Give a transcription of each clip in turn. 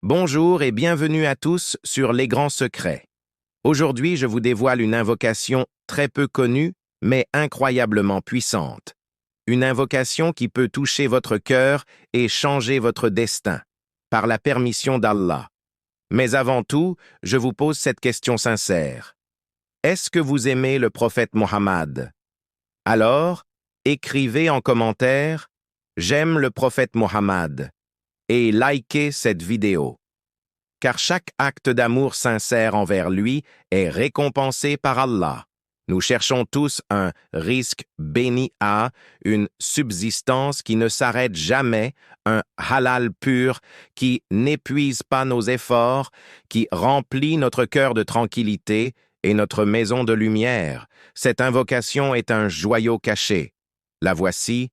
Bonjour et bienvenue à tous sur Les Grands Secrets. Aujourd'hui, je vous dévoile une invocation très peu connue, mais incroyablement puissante. Une invocation qui peut toucher votre cœur et changer votre destin, par la permission d'Allah. Mais avant tout, je vous pose cette question sincère. Est-ce que vous aimez le prophète Mohammed? Alors, écrivez en commentaire « J'aime le prophète Mohammed » et likez cette vidéo. Car chaque acte d'amour sincère envers lui est récompensé par Allah. Nous cherchons tous un risque béni à, une subsistance qui ne s'arrête jamais, un halal pur qui n'épuise pas nos efforts, qui remplit notre cœur de tranquillité et notre maison de lumière. Cette invocation est un joyau caché. La voici.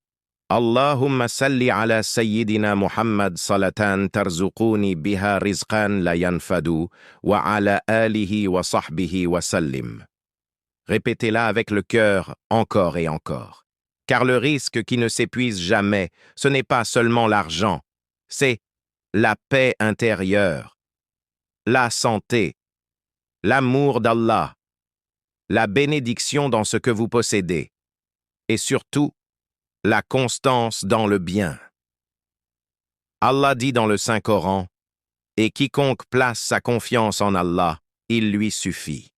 Allahumma salli ala Sayyidina Muhammad salatan tarzuquni biha rizqan la yanfadu wa ala alihi wa sahbihi wa sallim. Répétez-la avec le cœur encore et encore. Car le risque qui ne s'épuise jamais, ce n'est pas seulement l'argent, c'est la paix intérieure, la santé, l'amour d'Allah, la bénédiction dans ce que vous possédez, et surtout, la constance dans le bien. Allah dit dans le Saint-Coran, « Et quiconque place sa confiance en Allah, il lui suffit. »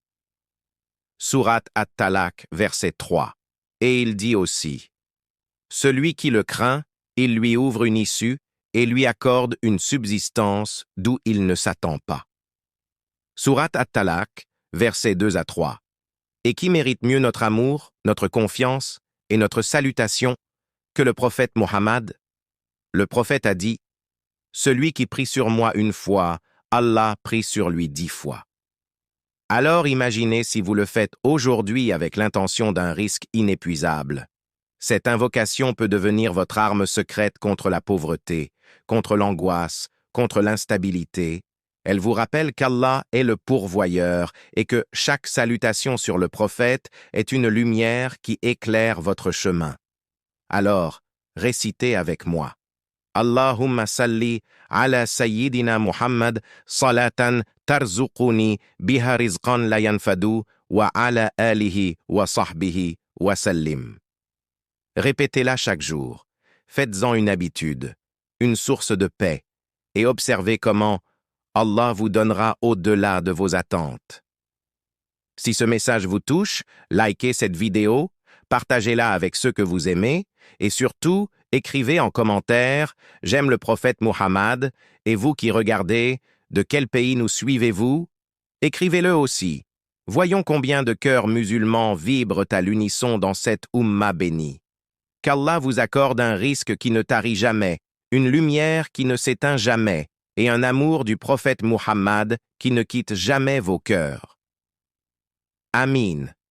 Sourate At-Talaq, verset 3. Et il dit aussi, « Celui qui le craint, il lui ouvre une issue et lui accorde une subsistance d'où il ne s'attend pas. » Sourate At-Talaq, versets 2 à 3. Et qui mérite mieux notre amour, notre confiance et notre salutation que le prophète Mohammed? Le prophète a dit, « Celui qui prie sur moi une fois, Allah prie sur lui 10 fois. » Alors imaginez si vous le faites aujourd'hui avec l'intention d'un risque inépuisable. Cette invocation peut devenir votre arme secrète contre la pauvreté, contre l'angoisse, contre l'instabilité. Elle vous rappelle qu'Allah est le pourvoyeur et que chaque salutation sur le prophète est une lumière qui éclaire votre chemin. Alors, récitez avec moi. Allahumma salli ala Sayyidina Muhammad salatan tarzuquni biha rizqan la yanfadu wa ala alihi wa sahbihi wa sallim. Répétez-la chaque jour. Faites-en une habitude, une source de paix, et observez comment Allah vous donnera au-delà de vos attentes. Si ce message vous touche, likez cette vidéo, partagez-la avec ceux que vous aimez, et surtout, écrivez en commentaire « J'aime le prophète Mohammed » et vous qui regardez « De quel pays nous suivez-vous » Écrivez-le aussi. Voyons combien de cœurs musulmans vibrent à l'unisson dans cette Ummah bénie. Qu'Allah vous accorde un risque qui ne tarit jamais, une lumière qui ne s'éteint jamais, et un amour du prophète Mohammed qui ne quitte jamais vos cœurs. Amin.